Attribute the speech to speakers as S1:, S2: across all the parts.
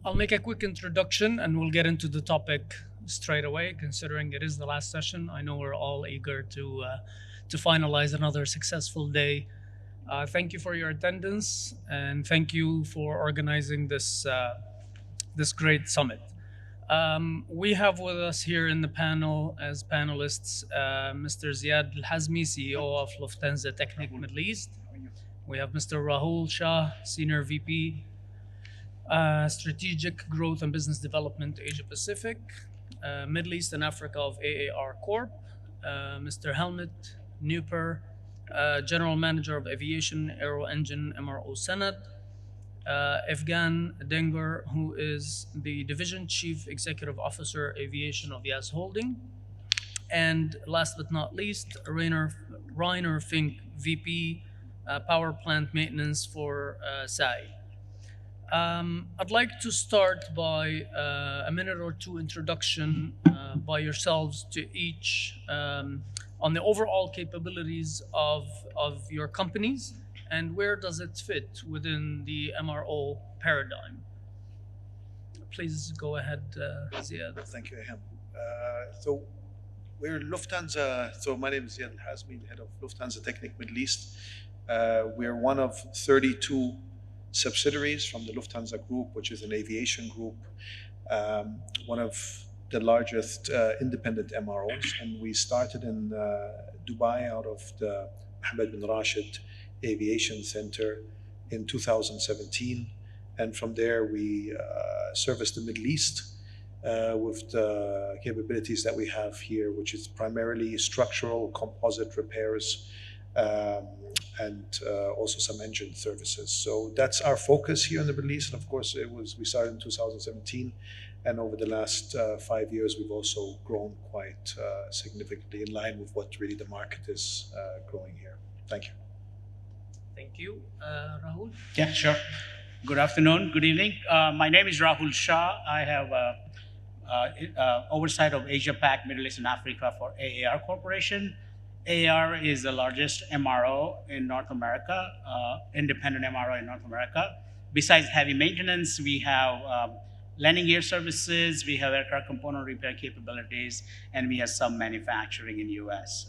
S1: I'll make a quick introduction and we'll get into the topic straight away, considering it is the last session. I know we're all eager to finalize another successful day. Thank you for your attendance and thank you for organizing this great summit. We have with us here in the panel as panelists Mr. Ziad Hazmi, CEO of Lufthansa Technik Middle East. We have Mr. Rahul Shah, Senior VP, Strategic Growth and Business Development, Asia Pacific, Middle East and Africa of AAR Corp. Mr. Helmut, Neuper, General Manager of Aviation, Aero Engine, MRO Senate. Efgan Dengur, who is the Division Chief Executive Officer, Aviation of Yas Holding. And last but not least, Rainer Fink, VP, Power Plant Maintenance for SAEI. I'd like to start by a minute or two introduction by yourselves to each on the overall capabilities of your companies and where does it fit within the MRO paradigm. Please go ahead, Ziad.
S2: Thank you, Aham. So we're Lufthansa. So my name is Ziad Hazmi, the head of Lufthansa Technik Middle East. We're one of 32 subsidiaries from the Lufthansa Group, which is an aviation group, one of the largest independent MROs. And we started in Dubai out of the Mohammed bin Rashid Aviation Center in 2017. And from there, we service the Middle East with the capabilities that we have here, which is primarily structural composite repairs, and also some engine services. So that's our focus here in the Middle East. And of course, we started in 2017. And over the last 5 years, we've also grown quite significantly in line with what really the market is growing here. Thank you.
S1: Thank you. Rahul?
S3: Yeah, sure. Good afternoon, good evening. My name is Rahul Shah. I have oversight of Asia Pac, Middle East and Africa for AAR Corporation. AAR is the largest MRO in North America, independent MRO in North America. Besides heavy maintenance, we have landing gear services, we have aircraft component repair capabilities, and we have some manufacturing in US.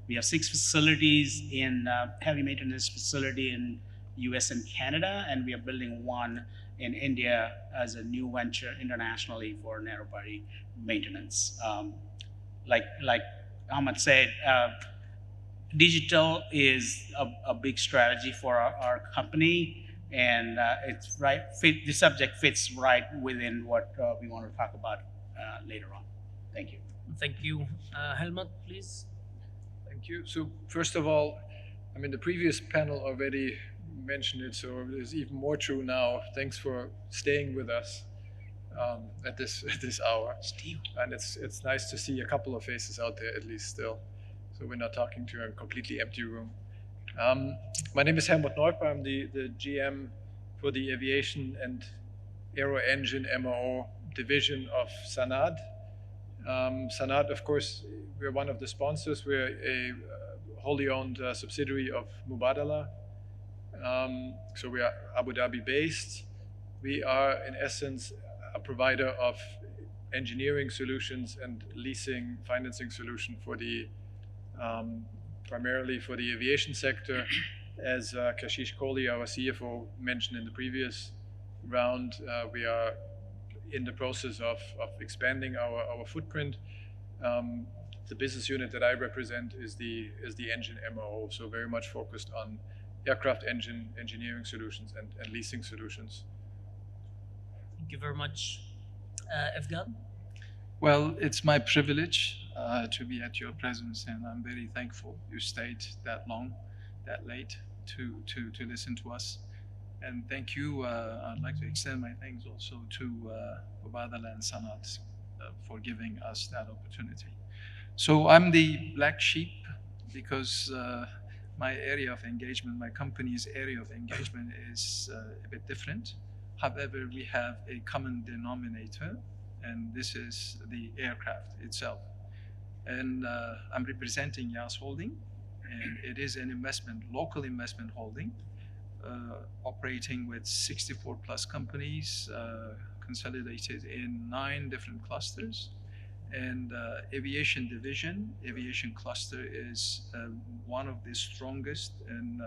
S3: We have 6 facilities in heavy maintenance facility in US and Canada, and we are building one in India as a new venture internationally for narrow body maintenance. Like Ahmad said, digital is a big strategy for our company, and the subject fits right within what we want to talk about later on. Thank you.
S1: Thank you. Helmut, please.
S4: Thank you. So first of all, I mean, the previous panel already mentioned it, so it is even more true now. Thanks for staying with us at this hour.
S3: Steve.
S4: And it's nice to see a couple of faces out there at least still. So we're not talking to a completely empty room. My name is Helmut Neuper. I'm the GM for the Aviation and Aero Engine MRO division of Sanad. Sanad, of course, we're one of the sponsors. We're a wholly owned subsidiary of Mubadala. So we are Abu Dhabi based. We are, in essence, a provider of engineering solutions and leasing financing solution for the primarily for the aviation sector. As Kashish Kohli, our CFO, mentioned in the previous round, we are in the process of expanding our footprint. The business unit that I represent is the engine MRO, so very much focused on aircraft engine engineering solutions and leasing solutions.
S1: Thank you very much. Efgan?
S5: Well, it's my privilege to be at your presence, and I'm very thankful you stayed that long, that late to listen to us. And thank you. I'd like to extend my thanks also to Mubadala and Sanad for giving us that opportunity. So I'm the black sheep because my area of engagement, my company's area of engagement is a bit different. However, we have a common denominator, and this is the aircraft itself. And I'm representing Yas Holding, and it is an local investment holding operating with 64 plus companies, consolidated in 9 different clusters. And aviation division, aviation cluster is one of the strongest and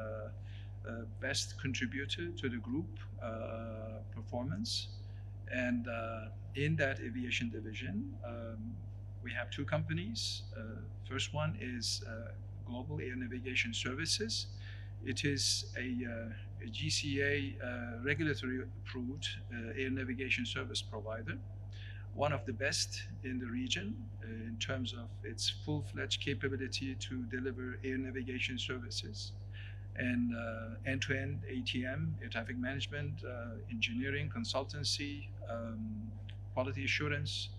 S5: best contributor to the group performance. And in that aviation division, we have 2 companies. First one is Global Air Navigation Services. It is a GCA regulatory approved air navigation service provider, one of the best in the region in terms of its full-fledged capability to deliver air navigation services and end-to-end ATM, air traffic management, engineering, consultancy, quality assurance,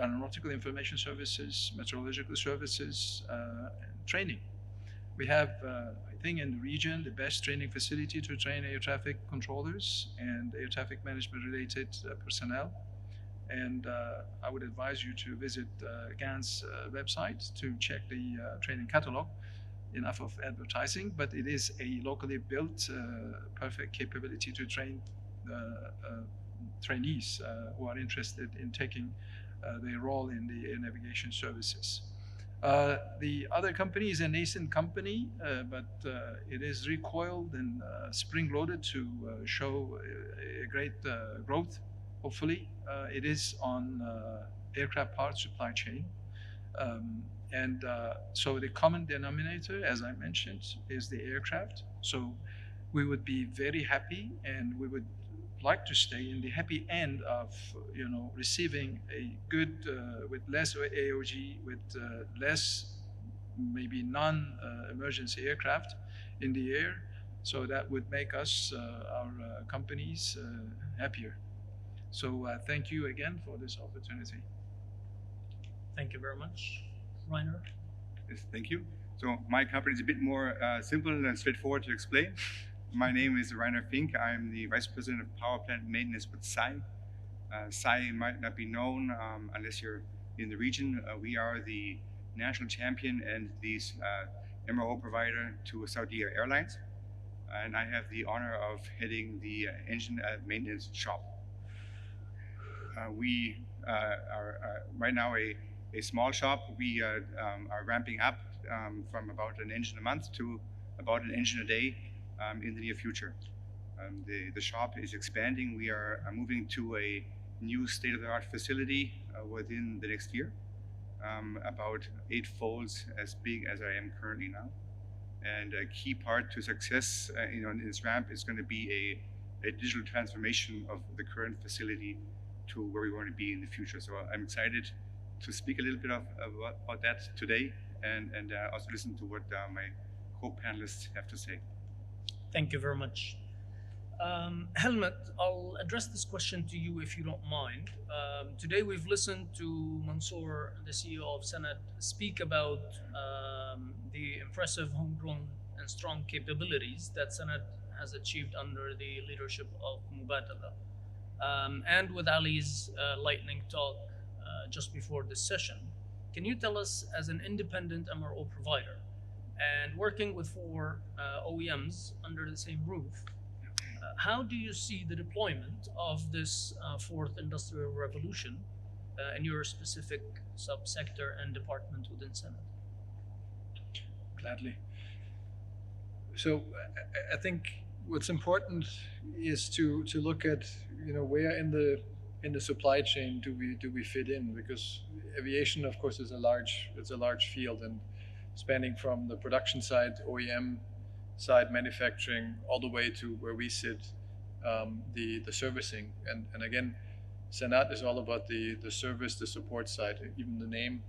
S5: aeronautical information services, meteorological services, and training. We have, I think, in the region, the best training facility to train air traffic controllers and air traffic management related personnel. And I would advise you to visit GAN's website to check the training catalog. Enough of advertising, but it is a locally built, perfect capability to train trainees who are interested in taking their role in the air navigation services. The other company is a nascent company, but it is recoiled and spring-loaded to show a great growth, hopefully. It is on aircraft parts supply chain. So the common denominator, as I mentioned, is the aircraft. So we would be very happy, and we would like to stay in the happy end of, receiving a good, with less AOG, with less maybe non-emergency aircraft in the air. So that would make us, our companies, happier. So thank you again for this opportunity.
S1: Thank you very much. Rainer?
S6: Yes, thank you. So my company is a bit more simple and straightforward to explain. My name is Rainer Fink. I'm the Vice President of Power Plant Maintenance with SAEI. SAEI might not be known unless you're in the region. We are the national champion and the MRO provider to Saudia Airlines. And I have the honor of heading the engine maintenance shop. We are right now a small shop. We are ramping up from about an engine a month to about an engine a day in the near future. The shop is expanding. We are moving to a new state-of-the-art facility within the next year, about 8 folds as big as I am currently now. And a key part to success in this ramp is going to be a digital transformation of the current facility to where we want to be in the future. So I'm excited to speak a little bit about that today and also listen to what my co-panelists have to say.
S1: Thank you very much. Helmut, I'll address this question to you if you don't mind. Today we've listened to Mansour, the CEO of Sanad, speak about the impressive homegrown and strong capabilities that Sanad has achieved under the leadership of Mubadala. And with Ali's lightning talk just before this session, can you tell us, as an independent MRO provider and working with 4 OEMs under the same roof, how do you see the deployment of this 4th industrial revolution in your specific subsector and department within Sanad?
S4: Gladly. So I think what's important is to look at where in the supply chain do we fit in, because aviation, of course, is a large field, and spanning from the production side, OEM side, manufacturing, all the way to where we sit, the servicing. And again, Sanad is all about the service, the support side. Even the name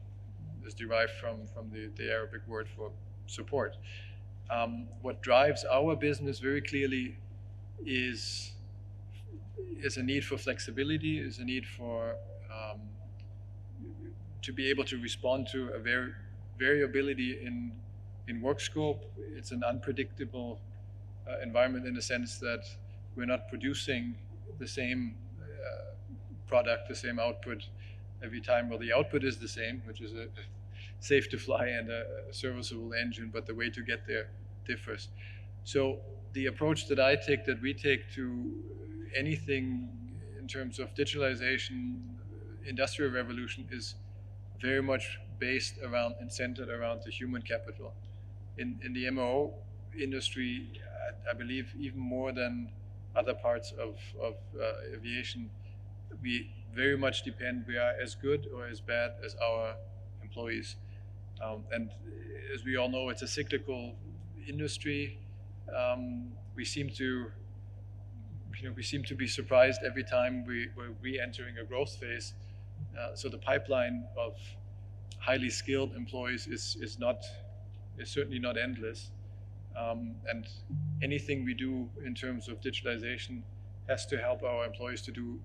S4: is derived from the Arabic word for support. What drives our business very clearly is a need for flexibility, is a need for to be able to respond to a variability in work scope. It's an unpredictable environment in the sense that we're not producing the same product, the same output every time. Well, the output is the same, which is a safe to fly and a serviceable engine, but the way to get there differs. So the approach that I take, that we take to anything in terms of digitalization, industrial revolution, is very much based around and centered around the human capital. In the MRO industry, I believe even more than other parts of aviation, we very much depend, we are as good or as bad as our employees. And as we all know, it's a cyclical industry. We seem to be surprised every time we're re-entering a growth phase. So the pipeline of highly skilled employees is certainly not endless. And anything we do in terms of digitalization has to help our employees to do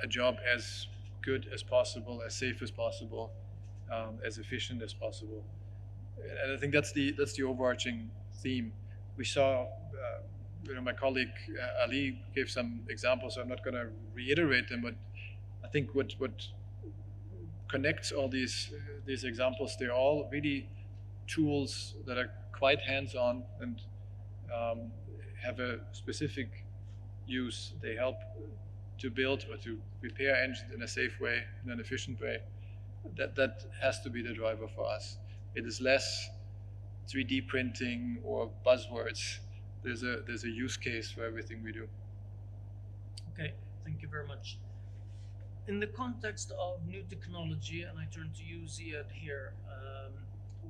S4: a job as good as possible, as safe as possible, as efficient as possible. And I think that's the overarching theme. We saw, my colleague Ali gave some examples. So I'm not going to reiterate them, but I think what connects all these examples, they're all really tools that are quite hands-on and have a specific use. They help to build or to repair engines in a safe way, in an efficient way. That has to be the driver for us. It is less 3D printing or buzzwords. There's a use case for everything we do.
S1: Okay, thank you very much. In the context of new technology, and I turn to you, Ziad, here,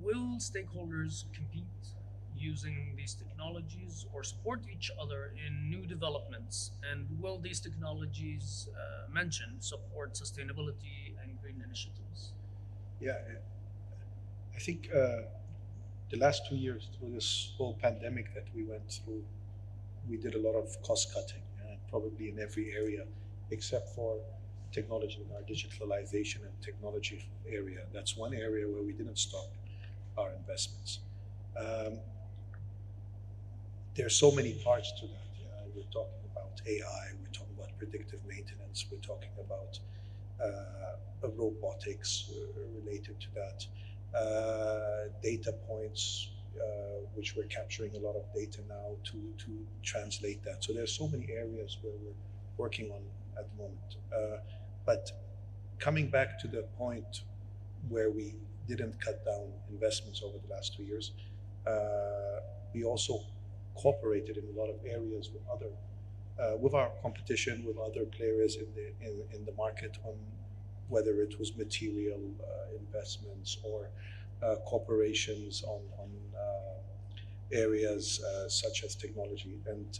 S1: will stakeholders compete using these technologies or support each other in new developments? And will these technologies mentioned support sustainability and green initiatives?
S2: Yeah, I think the last 2 years, through this whole pandemic that we went through, we did a lot of cost cutting, probably in every area, except for technology, in our digitalization and technology area. That's one area where we didn't stop our investments. There's so many parts to that. We're talking about AI, we're talking about predictive maintenance, we're talking about robotics related to that, data points, which we're capturing a lot of data now to translate that. So there's so many areas where we're working on at the moment. But coming back to the point where we didn't cut down investments over the last 2 years, we also cooperated in a lot of areas with with our competition, with other players in the market, on whether it was material investments or cooperations on areas such as technology. And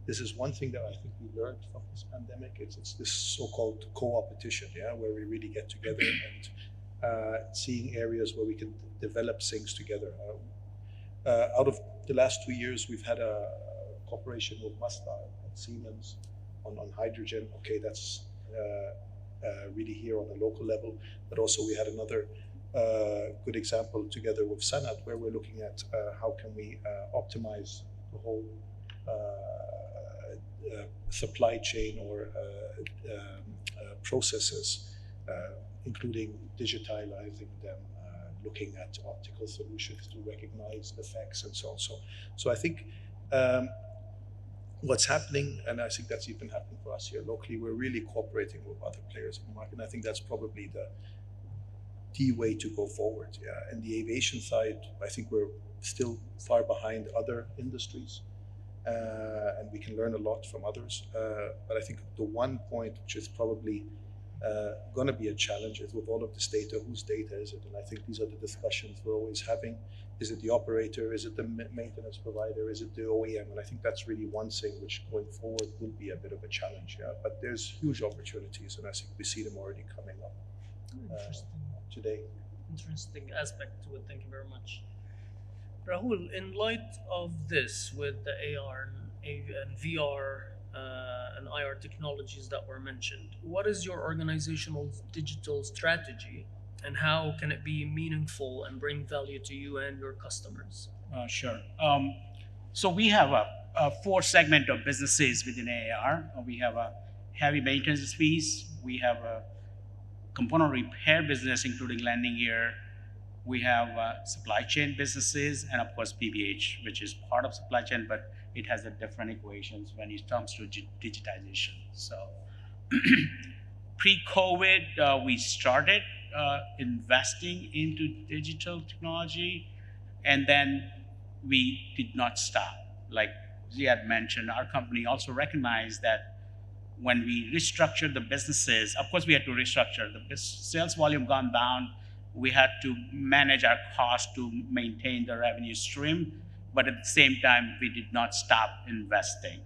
S2: this is one thing that I think we learned from this pandemic. It's this so-called co-opetition, where we really get together and seeing areas where we can develop things together. Out of the last 2 years, we've had a cooperation with Mazda and Siemens on hydrogen. Okay, that's really here on a local level, but also we had another good example together with Sanad, where we're looking at how can we optimize the whole supply chain or processes, including digitalizing them, looking at optical solutions to recognize defects and so on. So I think what's happening, and I think that's even happening for us here locally, we're really cooperating with other players in the market. And I think that's probably the way to go forward. And the aviation side, I think we're still far behind other industries, and we can learn a lot from others. But I think the one point which is probably going to be a challenge is, with all of this data, whose data is it? And I think these are the discussions we're always having. Is it the operator? Is it the maintenance provider? Is it the OEM? And I think that's really one thing which going forward will be a bit of a challenge. But there's huge opportunities, and I think we see them already coming up today.
S1: Interesting aspect to it. Thank you very much. Rahul, in light of this, with the AR and VR and IR technologies that were mentioned, what is your organizational digital strategy, and how can it be meaningful and bring value to you and your customers?
S3: Sure. So we have a 4 segment of businesses within AR. We have a heavy maintenance piece. We have a component repair business, including landing gear, We have supply chain businesses and of course PBH, which is part of supply chain, but it has a different equations when it comes to digitization. So pre-COVID, we started investing into digital technology, and then we did not stop. Like Ziad mentioned, our company also recognized that when we restructured the businesses, of course we had to restructure. The sales volume gone down. We had to manage our costs to maintain the revenue stream, but at the same time, we did not stop investing.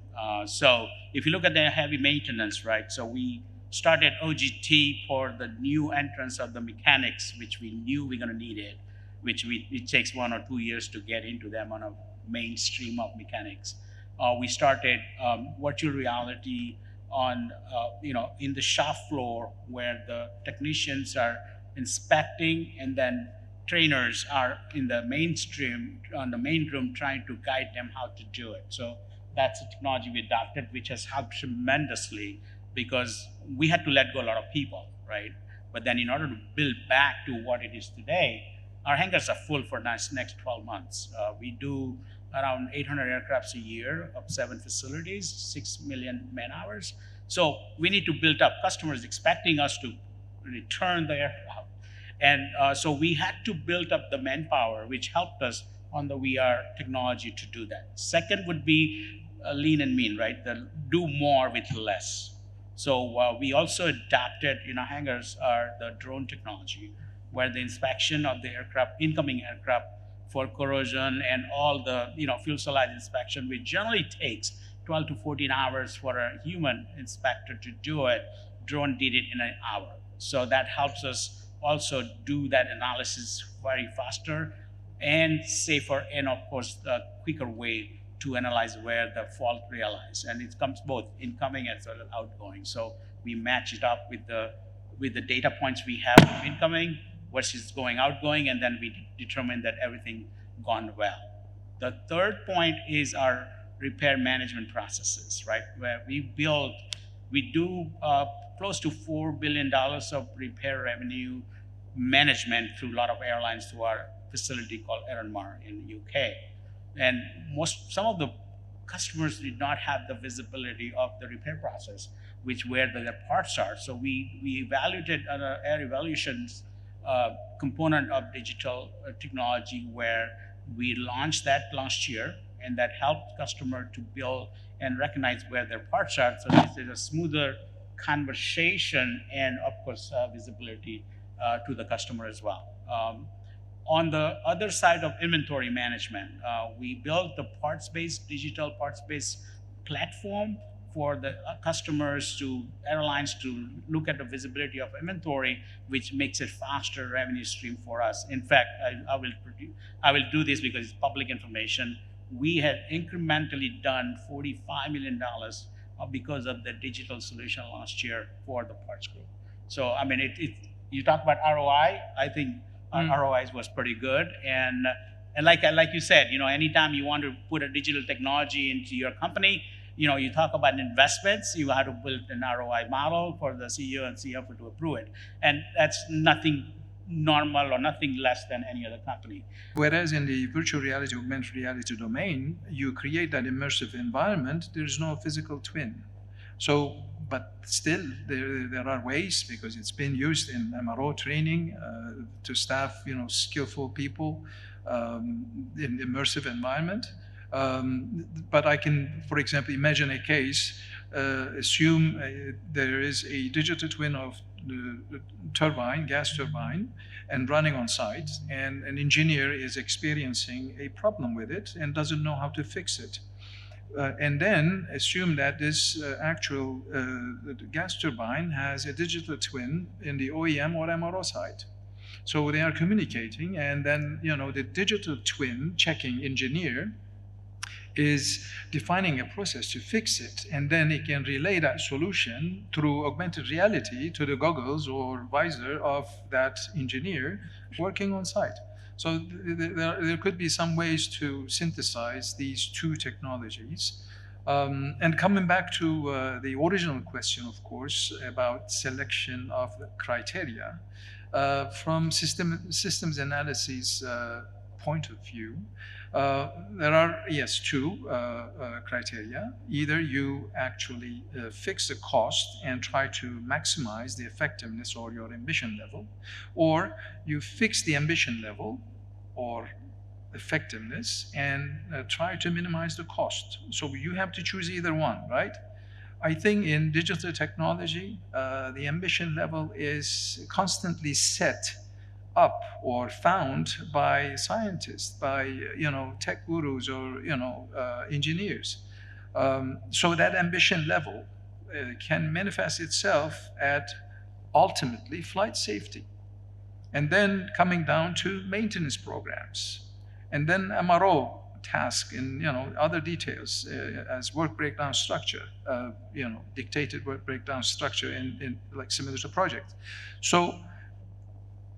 S3: So if you look at the heavy maintenance, right? So we started OGT for the new entrance of the mechanics, which we knew we were going to need it, it takes 1 or 2 years to get into them on a mainstream of mechanics. We started virtual reality on, in the shop floor where the technicians are inspecting, and then trainers are in the mainstream, on the main room, trying to guide them how to do it. So that's a technology we adopted, which has helped tremendously because we had to let go a lot of people, right? But then in order to build back to what it is today, our hangars are full for next 12 months. We do around 800 aircrafts a year of 7 facilities, 6 million man hours. So we need to build up. Customers expecting us to return the aircraft. And so we had to build up the manpower, which helped us on the VR technology to do that. Second would be lean and mean, right? Do more with less. So we also adapted in our hangars the drone technology, where the inspection of the aircraft, incoming aircraft, for corrosion and all the fuselage inspection, which generally takes 12 to 14 hours for a human inspector to do it. Drone did it in an hour. So that helps us also do that analysis very faster and safer, and of course the quicker way to analyze where the fault realized. And it comes both incoming as well as outgoing. So we match it up with the data points we have from incoming versus outgoing, and then we determine that everything gone well. The third point is our repair management processes, right? Where we do close to $4 billion of repair revenue management through a lot of airlines through our facility called Aero in the UK. And some of the customers did not have the visibility of the repair process, where their parts are. So we evaluated air evaluations component of digital technology, where we launched that last year, and that helped customer to build and recognize where their parts are. So this is a smoother conversation and of course visibility to the customer as well. On the other side of inventory management, we built the digital parts-based platform for the airlines to look at the visibility of inventory, which makes it faster revenue stream for us. In fact, I will do this because it's public information. We had incrementally done $45 million because of the digital solution last year for the parts group. So, I mean, you talk about ROI, I think our ROIs was pretty good. And like you said, anytime you want to put a digital technology into your company, you talk about investments, you have to build an ROI model for the CEO and CFO to approve it. And that's nothing normal or nothing less than any other company.
S5: Whereas in the virtual reality, augmented reality domain, you create that immersive environment, there's no physical twin. So, but still, there are ways, because it's been used in MRO training to staff, skillful people in immersive environment. But I can, for example, imagine a case, assume there is a digital twin of the turbine, gas turbine, and running on site, and an engineer is experiencing a problem with it and doesn't know how to fix it. And then assume that this actual gas turbine has a digital twin in the OEM or MRO side. So they are communicating, and then the digital twin checking engineer is defining a process to fix it, and then it can relay that solution through augmented reality to the goggles or visor of that engineer working on site. So there could be some ways to synthesize these two technologies. And coming back to the original question, of course, about selection of the criteria, From systems analysis point of view, there are, yes, two criteria. Either you actually fix the cost and try to maximize the effectiveness or your ambition level, or you fix the ambition level or effectiveness and try to minimize the cost. So you have to choose either one, right? I think in digital technology, the ambition level is constantly set up or found by scientists, by tech gurus or engineers. So that ambition level can manifest itself at ultimately flight safety, and then coming down to maintenance programs, and then MRO task and other details as work breakdown structure, dictated work breakdown structure in like similar to project. So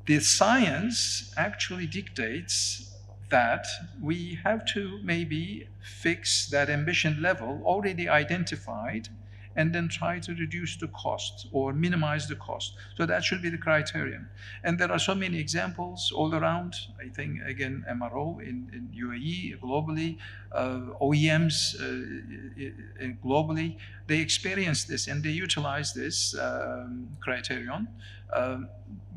S5: the science actually dictates that we have to maybe fix that ambition level already identified and then try to reduce the cost or minimize the cost. So that should be the criterion. And there are so many examples all around. I think, again, MRO in UAE, globally, OEMs globally, they experience this and they utilize this criterion,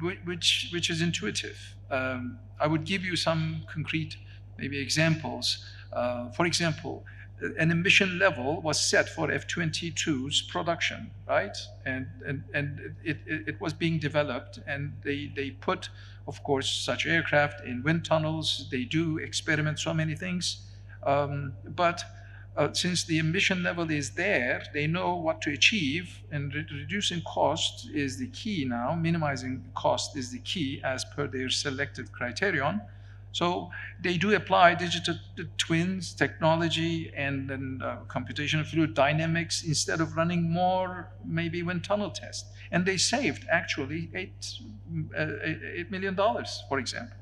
S5: which is intuitive. I would give you some concrete maybe examples. For example, an ambition level was set for F-22's production, right? And it was being developed, and they put, of course, such aircraft in wind tunnels. They do experiment so many things, but since the ambition level is there, they know what to achieve, and reducing cost is the key now. Minimizing cost is the key as per their selected criterion. So they do apply digital twins technology and then computational fluid dynamics instead of running more maybe wind tunnel tests. And they saved actually $8 million, for example.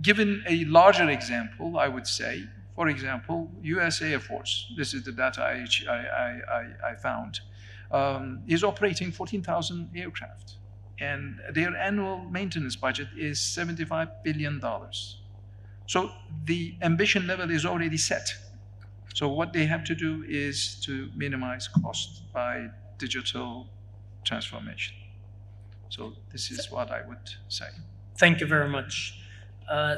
S5: Given a larger example, I would say, for example, US Air Force, this is the data I found, is operating 14,000 aircraft. And their annual maintenance budget is $75 billion. So the ambition level is already set. So what they have to do is to minimize cost by digital transformation. So this is what I would say.
S1: Thank you very much.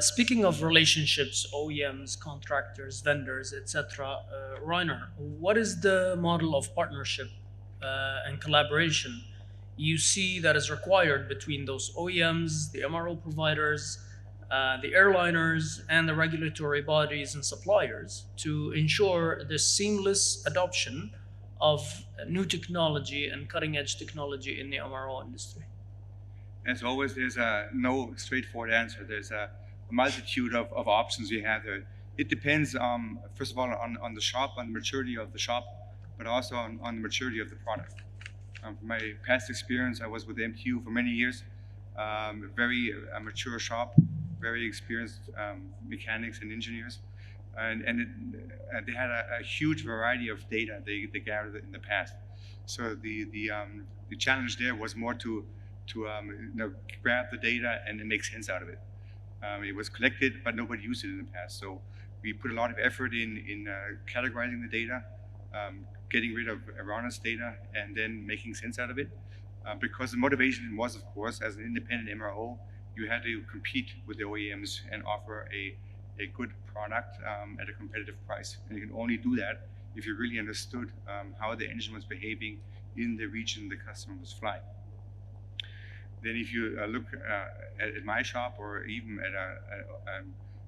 S1: Speaking of relationships, OEMs, contractors, vendors, etc., Rainer, what is the model of partnership and collaboration you see that is required between those OEMs, the MRO providers, the airliners, and the regulatory bodies and suppliers to ensure the seamless adoption of new technology and cutting-edge technology in the MRO industry?
S6: As always, there's no straightforward answer. There's a multitude of options we have there. It depends, first of all, on the shop, on the maturity of the shop, but also on the maturity of the product. From my past experience, I was with MTU for many years, very mature shop, very experienced mechanics and engineers, and they had a huge variety of data they gathered in the past. So the challenge there was more to grab the data and make sense out of it. It was collected, but nobody used it in the past. So we put a lot of effort in categorizing the data, getting rid of erroneous data, and then making sense out of it. Because the motivation was, of course, as an independent MRO, you had to compete with the OEMs and offer a good product at a competitive price. And you can only do that if you really understood how the engine was behaving in the region the customer was flying. Then if you look at my shop, or even at a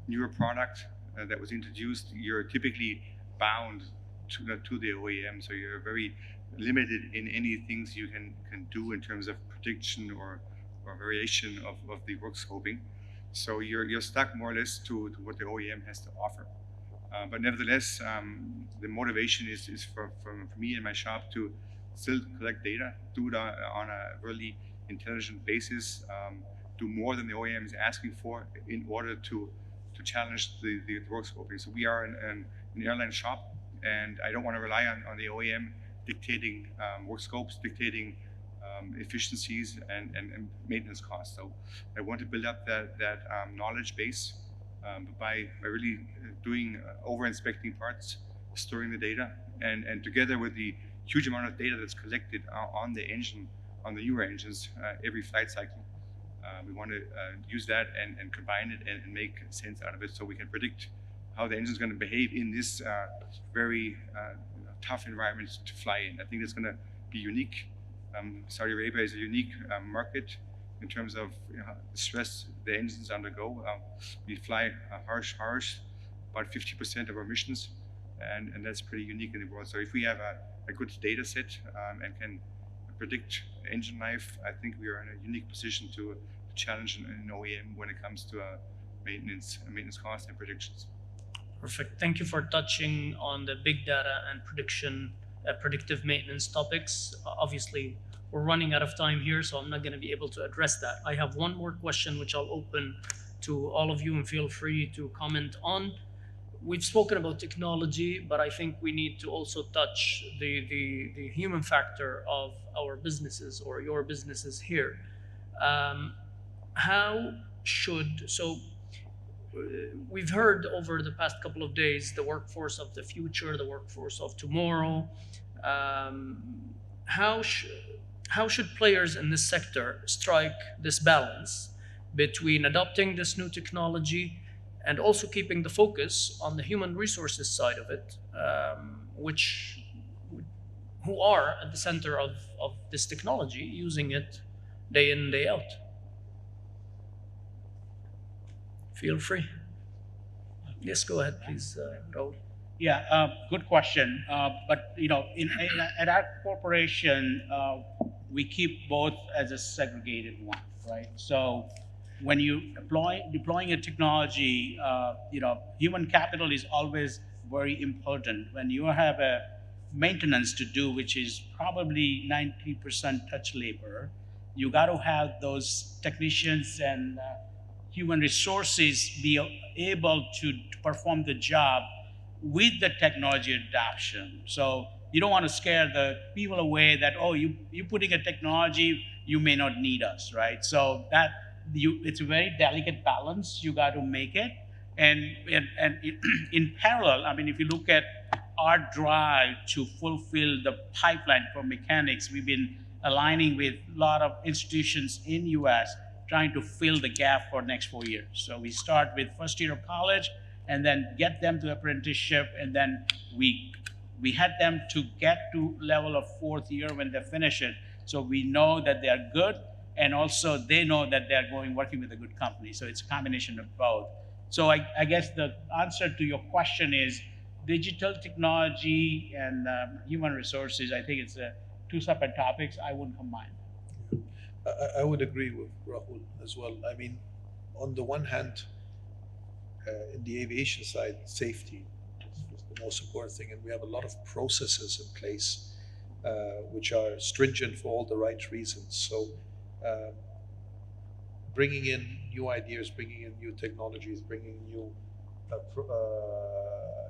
S6: newer product that was introduced, you're typically bound to the OEM, so you're very limited in any things you can do in terms of prediction or variation of the work scoping. So you're stuck more or less to what the OEM has to offer. But nevertheless, the motivation is for me and my shop to still collect data, do it on a really intelligent basis, do more than the OEM is asking for in order to challenge the work scoping. So we are an airline shop, and I don't want to rely on the OEM dictating work scopes, dictating efficiencies and maintenance costs. So I want to build up that knowledge base by really doing over-inspecting parts, storing the data, and together with the huge amount of data that's collected on the engine, on the newer engines, every flight cycle. We want to use that and combine it and make sense out of it so we can predict how the engine is going to behave in this very tough environment to fly in. I think it's going to be unique. Saudi Arabia is a unique market in terms of the stress the engines undergo. We fly harsh, about 50% of our missions, and that's pretty unique in the world. So if we have a good data set and can predict engine life, I think we are in a unique position to challenge an OEM when it comes to maintenance costs and predictions.
S1: Perfect. Thank you for touching on the big data and predictive maintenance topics. Obviously, we're running out of time here, so I'm not going to be able to address that. I have one more question, which I'll open to all of you, and feel free to comment on. We've spoken about technology, but I think we need to also touch the human factor of our businesses or your businesses here. We've heard over the past couple of days the workforce of the future, the workforce of tomorrow. How should players in this sector strike this balance between adopting this new technology and also keeping the focus on the human resources side of it, who are at the center of this technology, using it day in, day out? Feel free. Yes, go ahead, please, Rahul.
S3: Yeah, good question. But at our corporation, we keep both as a segregated one, right? So when you deploying a technology, human capital is always very important. When you have a maintenance to do, which is probably 90% touch labor, you got to have those technicians and human resources be able to perform the job with the technology adoption. So you don't want to scare the people away that, oh, you're putting a technology, you may not need us, right? So it's a very delicate balance. You got to make it. And in parallel, I mean, if you look at our drive to fulfill the pipeline for mechanics, we've been aligning with a lot of institutions in US trying to fill the gap for next 4 years. So we start with first year of college and then get them to apprenticeship, and then we had them to get to level of 4th year when they finish it. So we know that they are good, and also they know that they are working with a good company. So it's a combination of both. So I guess the answer to your question is digital technology and human resources. I think it's two separate topics. I wouldn't combine.
S2: I would agree with Rahul as well. I mean, on the one hand, in the aviation side, safety is the most important thing, and we have a lot of processes in place which are stringent for all the right reasons. So bringing in new ideas, bringing in new technologies, bringing new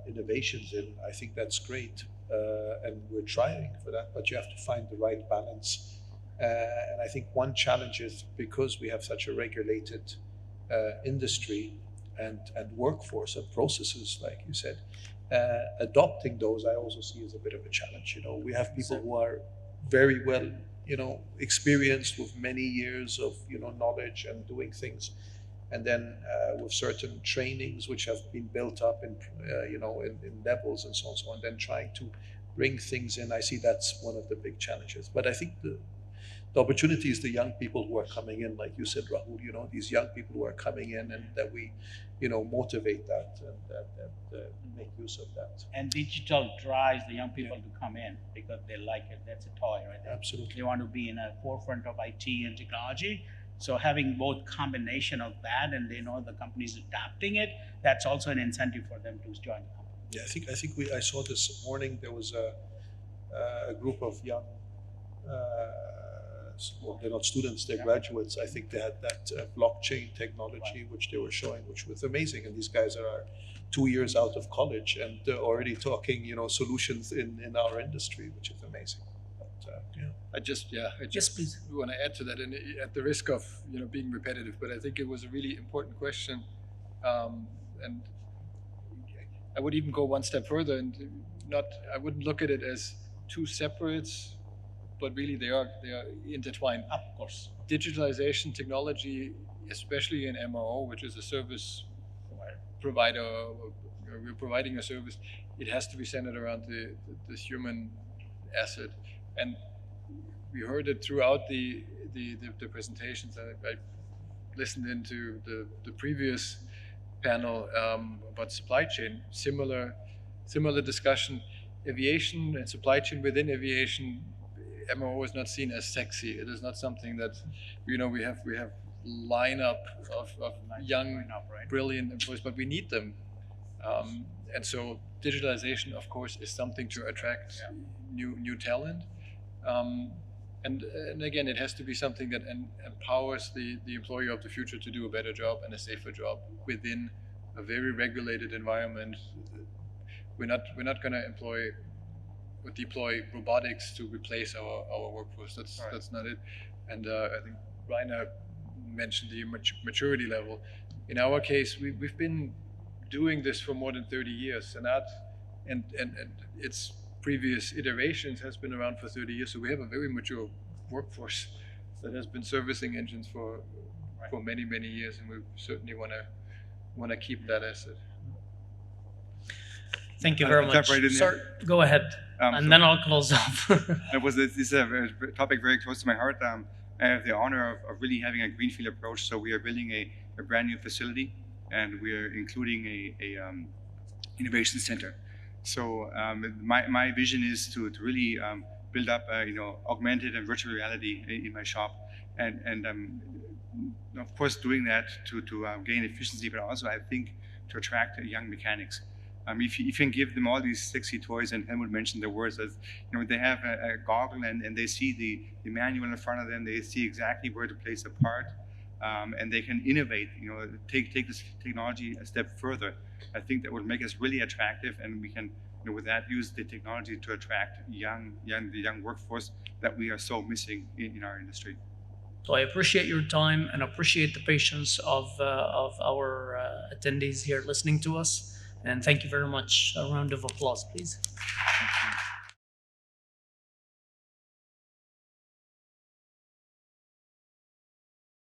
S2: innovations in, I think that's great, and we're trying for that, but you have to find the right balance. And I think one challenge is, because we have such a regulated industry and workforce and processes, like you said, adopting those I also see as a bit of a challenge. We have people who are very well, experienced with many years of, knowledge and doing things, and then with certain trainings which have been built up in levels and so on, and then trying to bring things in. I see that's one of the big challenges. But I think the opportunity is the young people who are coming in, like you said, Rahul, these young people who are coming in, and that we, motivate that and make use of that.
S3: And digital drives the young people to come in because they like it. That's a toy, right?
S2: Absolutely.
S3: They want to be in the forefront of IT and technology. So having both combination of that, and they know the company's adapting it, that's also an incentive for them to join the company.
S2: Yeah, I think I saw this morning. There was a group of young. Well, they're not students, they're graduates. I think they had that blockchain technology, which they were showing, which was amazing. And these guys are 2 years out of college, and they're already talking, solutions in our industry, which is amazing. But, yeah.
S4: I just
S1: Yes, please.
S4: want to add to that, and at the risk of being repetitive, but I think it was a really important question, and I would even go one step further, and I wouldn't look at it as two separate, but really they are intertwined.
S3: Of course.
S4: Digitalization technology, especially in MRO, which is a service provider, we're providing a service. It has to be centered around this human asset, and we heard it throughout the presentations. I listened into the previous panel about supply chain. Similar discussion. Aviation and supply chain within aviation, MRO is not seen as sexy. It is not something that we have lineup of young, brilliant employees, but we need them. And so digitalization, of course, is something to attract new talent. And again, it has to be something that empowers the employee of the future to do a better job and a safer job within a very regulated environment. We're not going to deploy robotics to replace our workforce. That's not it. And I think Rainer mentioned the maturity level. In our case, we've been doing this for more than 30 years, and its previous iterations has been around for 30 years. So we have a very mature workforce that has been servicing engines for many years, and we certainly want to keep that asset.
S1: Thank you very much. Sir, go ahead, and then I'll close off.
S6: This is a topic very close to my heart. I have the honor of really having a greenfield approach. So we are building a brand new facility, and we are including a innovation center. So my vision is to really build up augmented and virtual reality in my shop, and of course doing that to gain efficiency, but also I think to attract young mechanics. If you can give them all these sexy toys, and Helmut mentioned the words, as they have a goggle and they see the manual in front of them, they see exactly where to place a part, and they can innovate. Take this technology a step further. I think that would make us really attractive, and we can, with that, use the technology to attract the young workforce that we are so missing in our industry.
S1: So I appreciate your time and appreciate the patience of our attendees here listening to us. And thank you very much. A round of applause, please.
S6: Thank you.